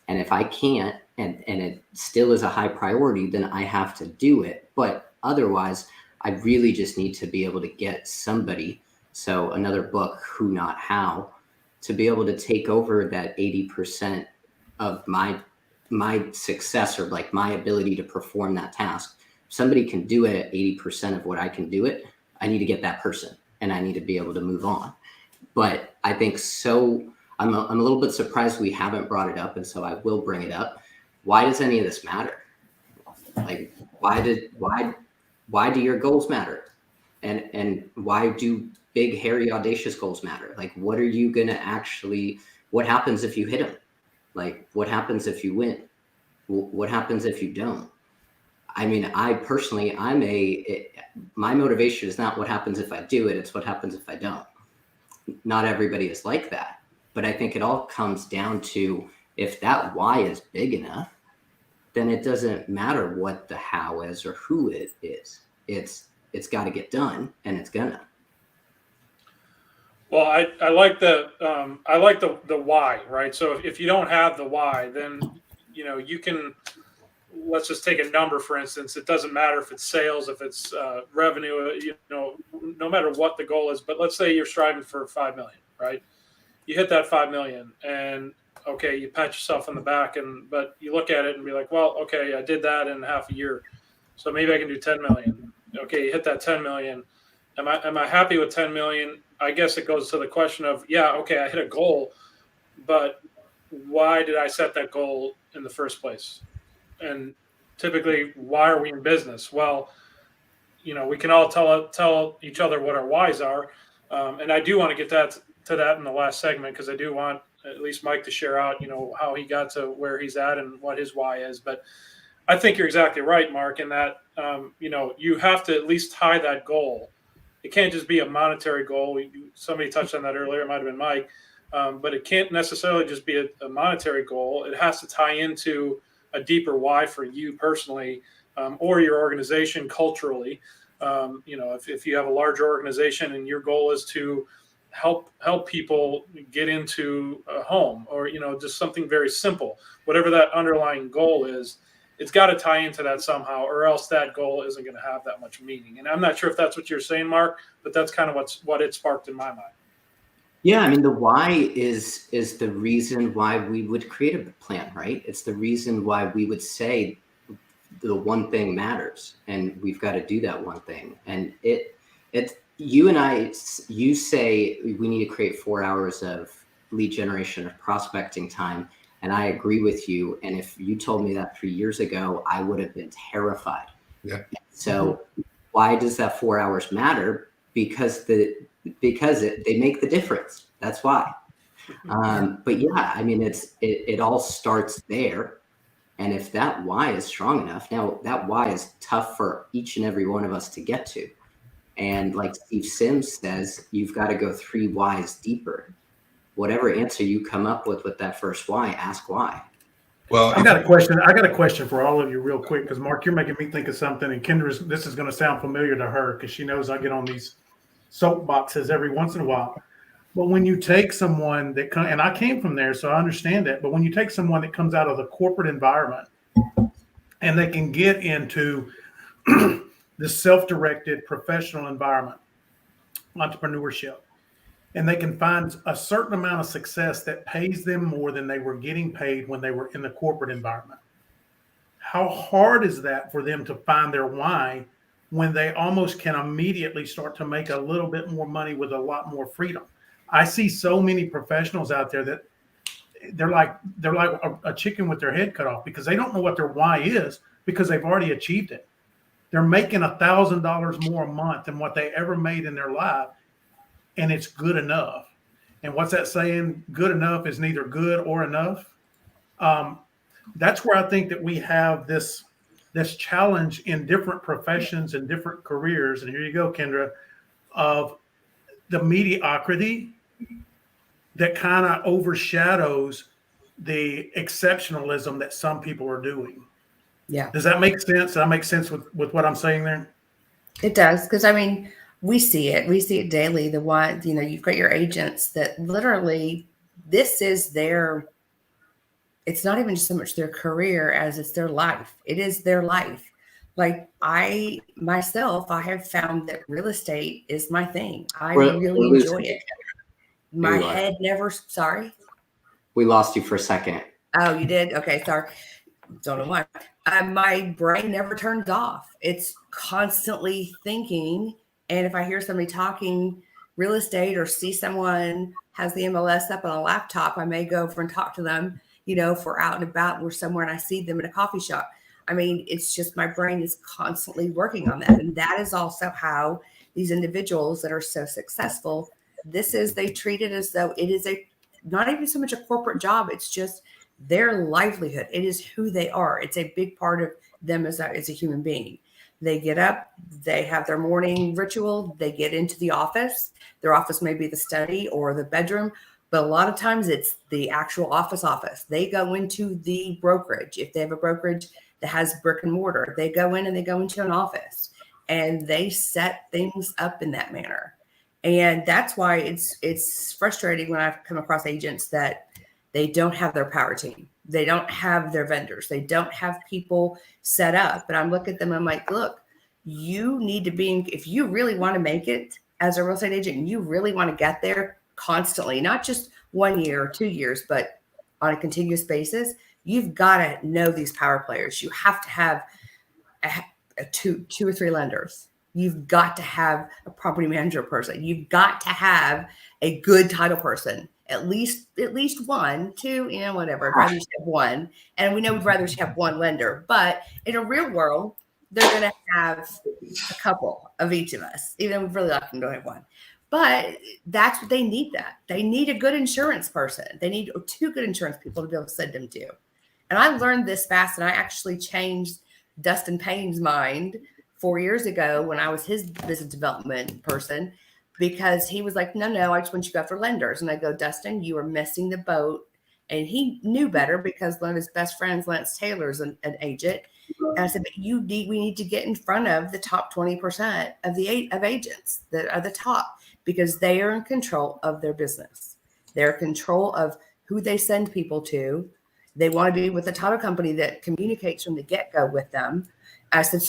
And if I can't, and it still is a high priority, then I have to do it. But otherwise, I really just need to be able to get somebody, so another book, Who Not How, to be able to take over that 80% of my success, or like my ability to perform that task. If somebody can do it at 80% of what I can do it, I need to get that person, and I need to be able to move on. But I think I'm a little bit surprised we haven't brought it up, and so I will bring it up. Why does any of this matter? Like, why do your goals matter? And why do big, hairy, audacious goals matter? Like, what are you going to actually, what happens if you hit them? Like, what happens if you win? What happens if you don't? I mean, I personally, my motivation is not what happens if I do it. It's what happens if I don't. Not everybody is like that. But I think it all comes down to, if that why is big enough, then it doesn't matter what the how is or who it is. It's got to get done, and it's gonna. Well, I like the why, right? So if you don't have the why, then you can, let's just take a number, for instance. It doesn't matter if it's sales, if it's revenue, no matter what the goal is. But let's say you're striving for 5 million, right? You hit that 5 million, and okay, you pat yourself on the back, but you look at it and be like, well, okay, I did that in half a year, so maybe I can do 10 million. Okay, you hit that 10 million. Am I happy with 10 million? I guess it goes to the question of, yeah, okay, I hit a goal, but why did I set that goal in the first place? And typically, why are we in business? Well, we can all tell each other what our whys are. And I do want to get to that in the last segment, because I do want at least Mike to share out, how he got to where he's at and what his why is. But I think you're exactly right, Mark, in that, you have to at least tie that goal. It can't just be a monetary goal. Somebody touched on that earlier. It might have been Mike. But it can't necessarily just be a monetary goal. It has to tie into a deeper why for you personally, or your organization culturally. If you have a larger organization and your goal is to help people get into a home, or just something very simple, whatever that underlying goal is, it's got to tie into that somehow, or else that goal isn't going to have that much meaning. And I'm not sure if that's what you're saying, Mark, but that's kind of what it sparked in my mind. Yeah, I mean, the why is the reason why we would create a plan, right? It's the reason why we would say the one thing matters, and we've got to do that one thing. And you say we need to create 4 hours of lead generation or prospecting time, and I agree with you. And if you told me that 3 years ago, I would have been terrified. Yeah. So why does that 4 hours matter? Because they make the difference. That's why. But yeah, I mean, it all starts there. And if that why is strong enough, now that why is tough for each and every one of us to get to. And like Steve Sims says, you've got to go 3 whys deeper. Whatever answer you come up with that first why, ask why. Well, I got a question for all of you real quick, because Mark, you're making me think of something, and Kindra, this is going to sound familiar to her because she knows I get on these soapboxes every once in a while. But when you take someone and I came from there, so I understand it, but when you take someone that comes out of the corporate environment and they can get into the self-directed professional environment, entrepreneurship, and they can find a certain amount of success that pays them more than they were getting paid when they were in the corporate environment. How hard is that for them to find their why when they almost can immediately start to make a little bit more money with a lot more freedom? I see so many professionals out there that they're like a chicken with their head cut off, because they don't know what their why is, because they've already achieved it. They're making $1,000 more a month than what they ever made in their life, and it's good enough. And what's that saying? Good enough is neither good or enough. That's where I think that we have this challenge in different professions and different careers. And here you go, Kindra, of the mediocrity that kind of overshadows the exceptionalism that some people are doing. Yeah. Does that make sense? Does that make sense with what I'm saying there? It does. Because I mean, we see it daily. The why, you've got your agents that literally, this is their it's not even just so much their career as it's their life. It is their life. Like I myself, I have found that real estate is my thing. I really enjoy it. My head never, sorry. We lost you for a second. Oh, you did? Okay, sorry. Don't know why. My brain never turns off. It's constantly thinking. And if I hear somebody talking real estate or see someone has the MLS up on a laptop, I may go over and talk to them, if we're out and about, we're somewhere and I see them in a coffee shop. I mean, it's just my brain is constantly working on that. And that is also how these individuals that are so successful, they treat it as though it is not even so much a corporate job. It's just their livelihood. It is who they are. It's a big part of them as a human being. They get up, they have their morning ritual, they get into the office. Their office may be the study or the bedroom, but a lot of times it's the actual office. They go into the brokerage. If they have a brokerage that has brick and mortar, they go in and they go into an office and they set things up in that manner. And that's why it's frustrating when I've come across agents that they don't have their power team. They don't have their vendors. They don't have people set up. But I'm looking at them, I'm like, look, you need to be, if you really want to make it as a real estate agent, and you really want to get there constantly, not just 1 year or 2 years, but on a continuous basis, you've got to know these power players. You have to have two or three lenders. You've got to have a property manager person. You've got to have a good title person. At least one, two, whatever. I'd rather just have one. And we know we'd rather just have one lender. But in a real world, they're going to have a couple of each of us, even though we'd really like them to have one. But that's what they need. They need a good insurance person. They need two good insurance people to be able to send them to. And I learned this fast, and I actually changed Dustin Payne's mind 4 years ago when I was his business development person, because he was like, no, I just want you to go after lenders. And I go, Dustin, you are missing the boat. And he knew better because one of his best friends, Lance Taylor's an agent. And I said, but we need to get in front of the top 20% of agents that are the top, because they are in control of their business. They're in control of who they send people to. They want to be with a title company that communicates from the get-go with them. I said,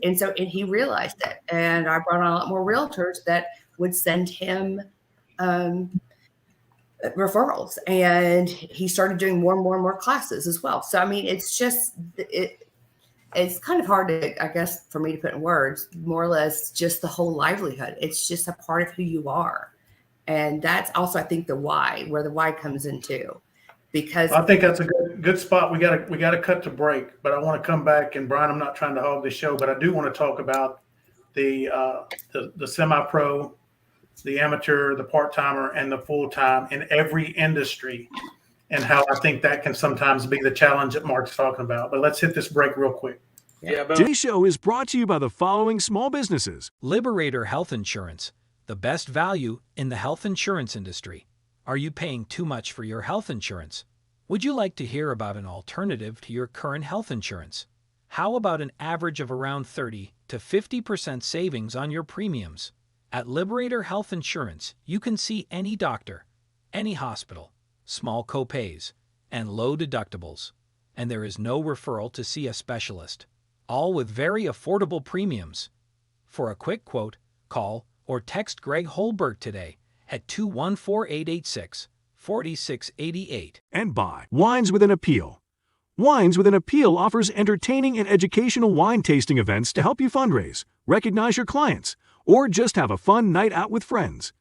and he realized it. And I brought on a lot more realtors that would send him referrals, and he started doing more and more classes as well. So, I mean, it's just, it's kind of hard to, I guess, for me to put in words, more or less just the whole livelihood. It's just a part of who you are. And that's also, I think, where the why comes into. Because I think that's a good spot. We got to cut to break, but I want to come back. And Brian, I'm not trying to hog the show, but I do want to talk about the semi-pro, the amateur, the part-timer, and the full-time in every industry, and how I think that can sometimes be the challenge that Mark's talking about. But let's hit this break real quick. Today's show is brought to you by the following small businesses. Liberator Health Insurance, the best value in the health insurance industry. Are you paying too much for your health insurance? Would you like to hear about an alternative to your current health insurance? How about an average of around 30 to 50% savings on your premiums? At Liberator Health Insurance, you can see any doctor, any hospital, small copays, and low deductibles. And there is no referral to see a specialist, all with very affordable premiums. For a quick quote, call or text Greg Holberg today at 214-886-4688. And by Wines with an Appeal. Wines with an Appeal offers entertaining and educational wine tasting events to help you fundraise, recognize your clients, or just have a fun night out with friends.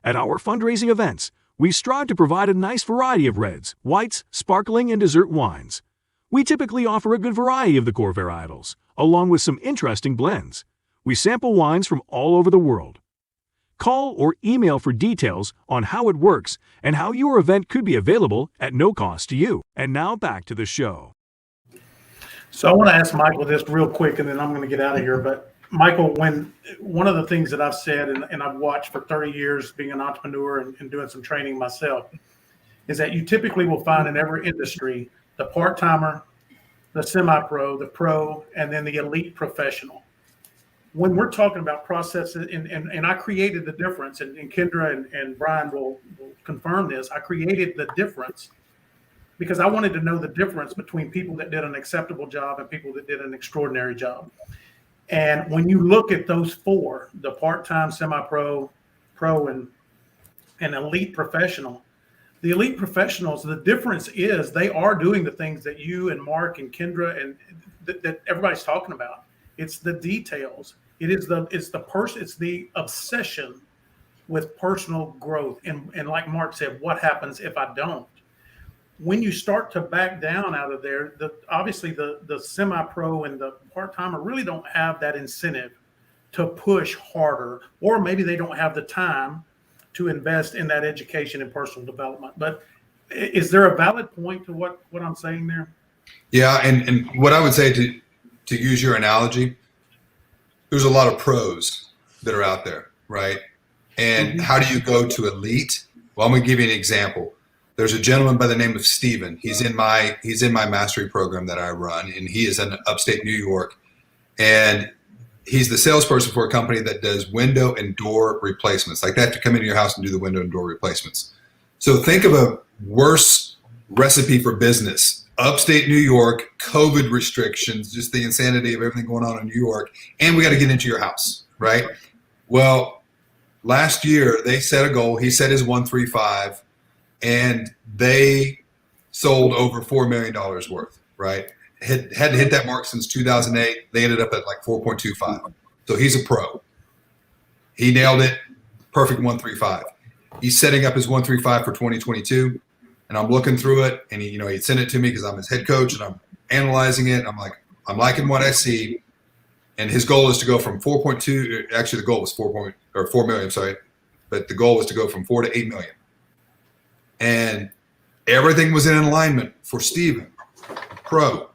At our fundraising events, we strive to provide a nice variety of reds, whites, sparkling, and dessert wines. We typically offer a good variety of the core varietals, along with some interesting blends. We sample wines from all over the world. Call or email for details on how it works and how your event could be available at no cost to you. And now back to the show. So I want to ask Michael this real quick, and then I'm going to get out of here. But Michael, when one of the things that I've said and I've watched for 30 years being an entrepreneur and doing some training myself is that you typically will find in every industry the part-timer, the semi-pro, the pro, and then the elite professional. When we're talking about processes, and I created the difference, and Kindra and Brian will confirm this, I created the difference because I wanted to know the difference between people that did an acceptable job and people that did an extraordinary job. And when you look at those four, the part-time, semi-pro, pro, and elite professional, the elite professionals, the difference is they are doing the things that you and Mark and Kindra and that everybody's talking about. It's the details. It's the obsession with personal growth. And like Mark said, what happens if I don't? When you start to back down out of there, obviously the semi-pro and the part-timer really don't have that incentive to push harder, or maybe they don't have the time to invest in that education and personal development. But is there a valid point to what I'm saying there? Yeah, and what I would say, to use your analogy, there's a lot of pros that are out there, right? And how do you go to elite? Well, I'm going to give you an example. There's a gentleman by the name of Steven. He's in my mastery program that I run, and he is in upstate New York. And he's the salesperson for a company that does window and door replacements. Like they have to come into your house and do the window and door replacements. So think of a worse recipe for business. Upstate New York, COVID restrictions, just the insanity of everything going on in New York, and we got to get into your house, right? Well, last year they set a goal. He set his 135, and they sold over $4 million worth, right? Hadn't hit that mark since 2008. They ended up at like 4.25. So he's a pro. He nailed it. Perfect 135. He's setting up his 135 for 2022. And I'm looking through it, and he sent it to me because I'm his head coach, and I'm analyzing it. And I'm like, I'm liking what I see. And his goal is to go from 4.2. Actually, the goal was 4 million. Sorry, but the goal was to go from 4 to 8 million. And everything was in alignment for Steven, pro.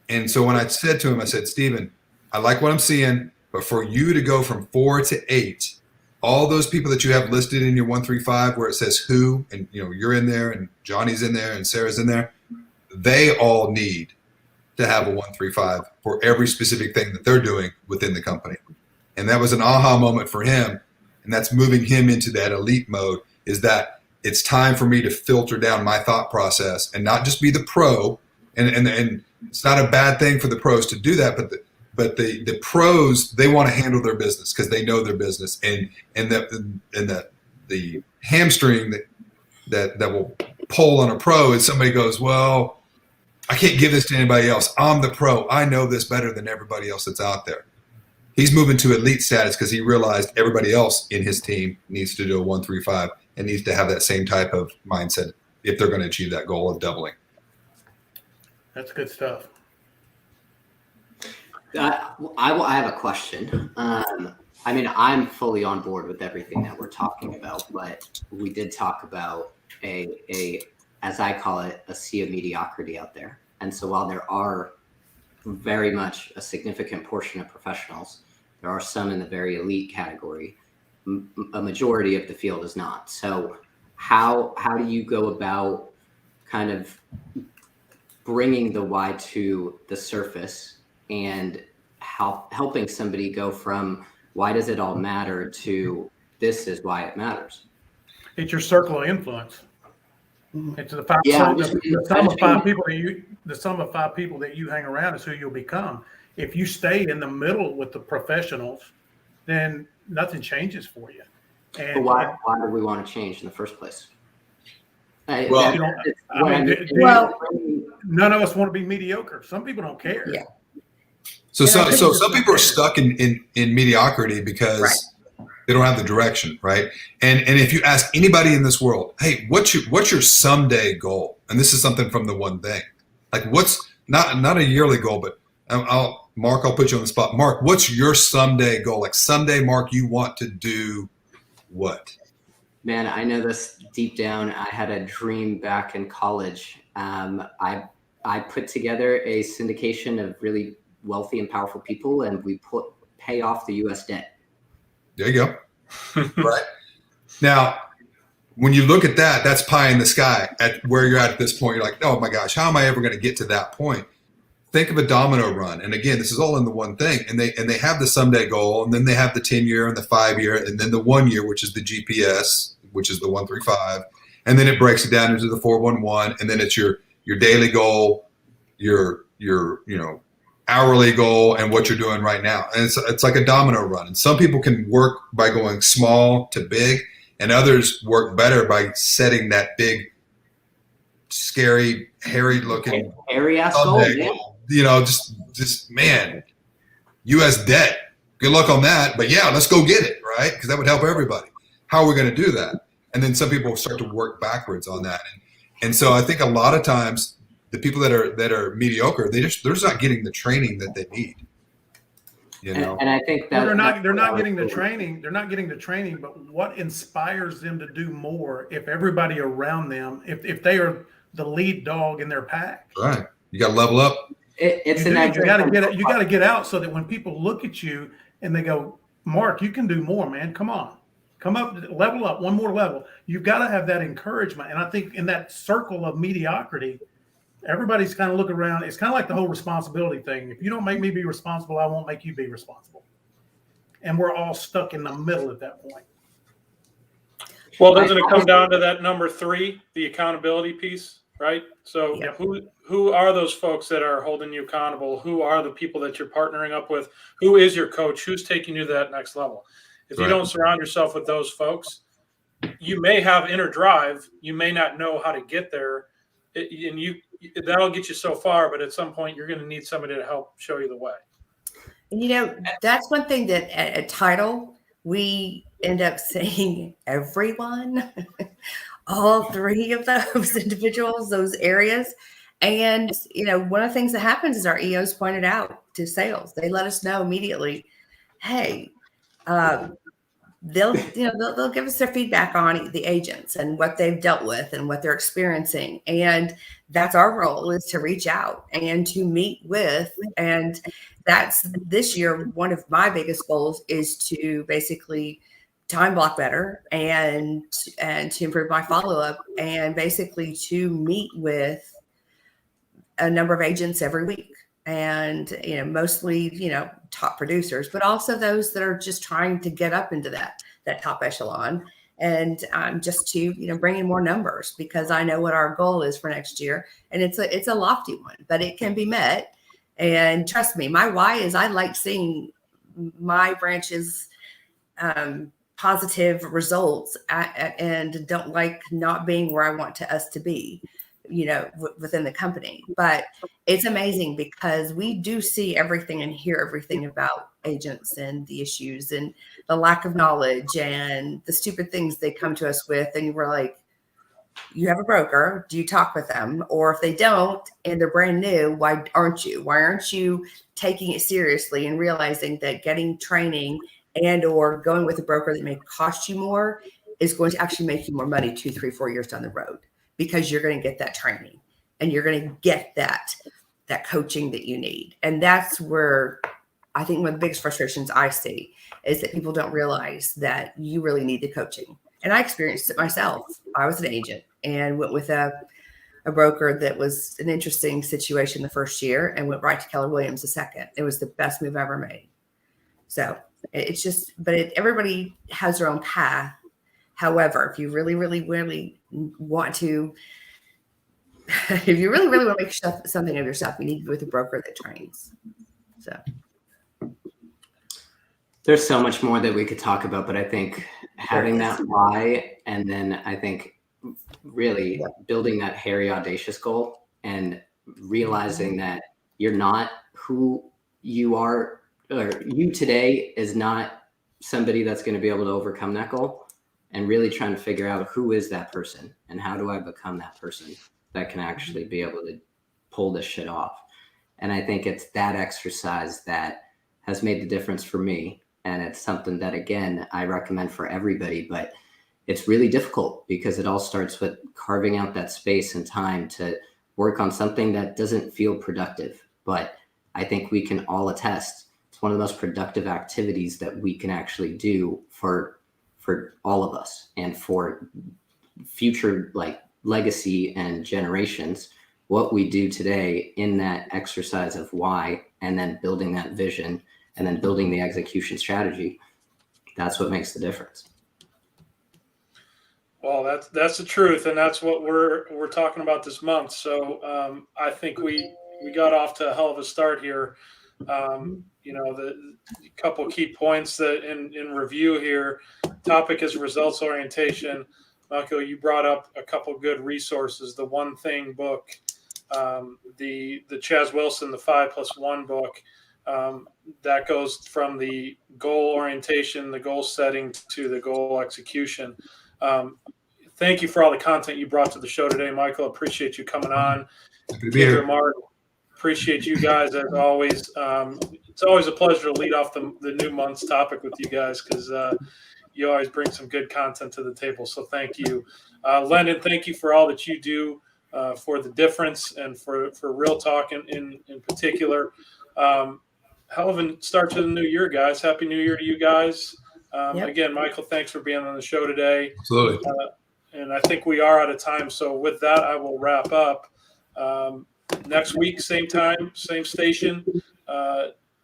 And so when I said to him, I said, Steven, I like what I'm seeing, but for you to go from 4 to 8, all those people that you have listed in your 135 where it says who, and you're in there, and Johnny's in there, and Sarah's in there, they all need to have a 135 for every specific thing that they're doing within the company. And that was an aha moment for him. And that's moving him into that elite mode, is that it's time for me to filter down my thought process and not just be the pro. And it's not a bad thing for the pros to do that, but the pros, they want to handle their business because they know their business, and the hamstring that will pull on a pro is somebody goes, well, I can't give this to anybody else. I'm the pro. I know this better than everybody else that's out there. He's moving to elite status because he realized everybody else in his team needs to do a 135 and needs to have that same type of mindset if they're going to achieve that goal of doubling. That's good stuff. I have a question. I'm fully on board with everything that we're talking about, but we did talk about a as I call it, a sea of mediocrity out there. And so while there are very much a significant portion of professionals, there are some in the very elite category. A majority of the field is not. So how do you go about kind of bringing the why to the surface and helping somebody go from why does it all matter to this is why it matters? It's your circle of influence. It's the sum of five people that you hang around is who you'll become. If you stay in the middle with the professionals, then nothing changes for you. And but why do we want to change in the first place? None of us want to be mediocre. Some people don't care. Yeah. So some people are stuck in mediocrity because they don't have the direction, right? And if you ask anybody in this world, hey, what's your someday goal? And this is something from the one thing. Like what's not a yearly goal, but Mark, I'll put you on the spot. Mark, what's your someday goal? Like someday, Mark, you want to do what? Man, I know this deep down. I had a dream back in college. I put together a syndication of really wealthy and powerful people, and we pay off the U.S. debt. There you go. Right. Now, when you look at that, that's pie in the sky at where you're at this point. You're like, oh my gosh, how am I ever going to get to that point? Think of a domino run. And again, this is all in the one thing. And they have the someday goal, and then they have the 10-year and the 5-year, and then the 1 year, which is the GPS, which is the 135. And then it breaks it down into the 411. And then it's your your daily goal, your hourly goal, and what you're doing right now. And it's like a domino run. And some people can work by going small to big, and others work better by setting that big, scary, hairy looking hairy ass goal, man. Just man, U.S. debt. Good luck on that. But yeah, let's go get it, right? Because that would help everybody. How are we going to do that? And then some people start to work backwards on that. And so I think a lot of times the people that are mediocre, they're just not getting the training that they need. And I think that they're not getting the training. They're not getting the training. But what inspires them to do more if everybody around them, if they are the lead dog in their pack? Right. You got to level up. You got to get out so that when people look at you and they go, Mark, you can do more, man. Come on. Come up, level up, one more level. You've got to have that encouragement. And I think in that circle of mediocrity, everybody's kind of looking around. It's kind of like the whole responsibility thing. If you don't make me be responsible, I won't make you be responsible. And we're all stuck in the middle at that point. Well, doesn't it come down to that number 3, the accountability piece, right? So who are those folks that are holding you accountable? Who are the people that you're partnering up with? Who is your coach? Who's taking you to that next level? If you don't surround yourself with those folks, you may have inner drive. You may not know how to get there. That'll get you so far, but at some point you're going to need somebody to help show you the way. That's one thing that at Title, we end up saying everyone, all 3 of those individuals, those areas. And, one of the things that happens is our EOs pointed out to sales. They let us know immediately, hey, they'll give us their feedback on the agents and what they've dealt with and what they're experiencing. And that's our role, is to reach out and to meet with. And that's this year, one of my biggest goals is to basically time block better and to improve my follow-up, and basically to meet with a number of agents every week. And, mostly, top producers, but also those that are just trying to get up into that top echelon, and just to, bring in more numbers, because I know what our goal is for next year. And it's a lofty one, but it can be met. And trust me, my why is I like seeing my branches, positive results and don't like not being where I want us to be, within the company. But it's amazing because we do see everything and hear everything about agents and the issues and the lack of knowledge and the stupid things they come to us with. And we're like, you have a broker, do you talk with them? Or if they don't and they're brand new, why aren't you taking it seriously and realizing that getting training and or going with a broker that may cost you more is going to actually make you more money 2, 3, 4 years down the road, because you're going to get that training and you're going to get that coaching that you need. And that's where I think one of the biggest frustrations I see is that people don't realize that you really need the coaching. And I experienced it myself. I was an agent and went with a broker that was an interesting situation the first year and went right to Keller Williams the second. It was the best move I ever made. So it's just, but everybody has their own path. However, if you really, really, really want to, if you really, really want to make something of yourself, you need to be with a broker that trains. So there's so much more that we could talk about, but I think having that why, and then I think really building that hairy, audacious goal and realizing that you're not who you are, or you today is not somebody that's going to be able to overcome that goal, and really trying to figure out who is that person and how do I become that person that can actually be able to pull this shit off. And I think it's that exercise that has made the difference for me. And it's something that, again, I recommend for everybody, but it's really difficult because it all starts with carving out that space and time to work on something that doesn't feel productive. But I think we can all attest it's one of the most productive activities that we can actually do for all of us and for future legacy and generations. What we do today in that exercise of why, and then building that vision, and then building the execution strategy, that's what makes the difference. Well, that's the truth, and that's what we're talking about this month. So I think we got off to a hell of a start here. The couple key points that in review here. Topic is results orientation. Michael, you brought up a couple good resources. The One Thing book, the Chaz Wilson, the 5+1 book. That goes from the goal orientation, the goal setting, to the goal execution. Thank you for all the content you brought to the show today, Michael. Appreciate you coming on. Kindra, Mark, appreciate you guys as always. It's always a pleasure to lead off the new month's topic with you guys, because you always bring some good content to the table. So thank you. Lennon, thank you for all that you do for the difference and for Real Talk in particular. Hell of a start to the new year, guys. Happy New Year to you guys. Yep. Again, Michael, thanks for being on the show today. Absolutely. And I think we are out of time. So with that, I will wrap up. Next week, same time, same station,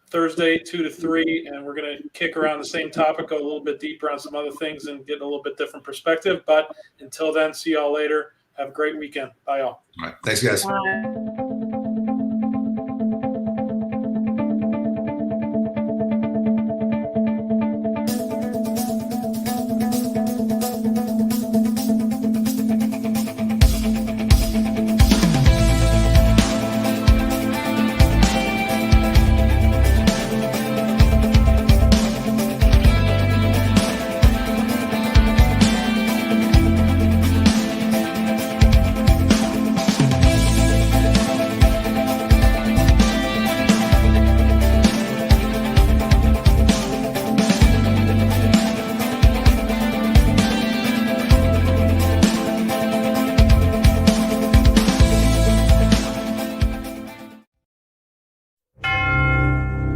Thursday, 2 to 3. And we're going to kick around the same topic, go a little bit deeper on some other things and get a little bit different perspective. But until then, see y'all later. Have a great weekend. Bye, y'all. All right. Thanks, guys.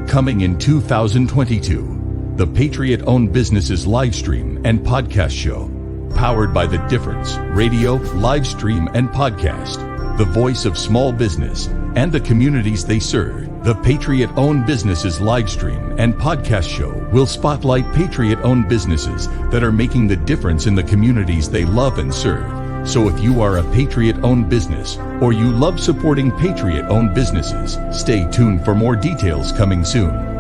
Coming in 2022, the Patriot-owned businesses live stream and podcast show, powered by The Difference Radio, live stream and podcast, the voice of small business and the communities they serve. The Patriot-owned businesses live stream and podcast show will spotlight Patriot-owned businesses that are making the difference in the communities they love and serve. So if you are a Patriot-owned business or you love supporting Patriot-owned businesses, stay tuned for more details coming soon.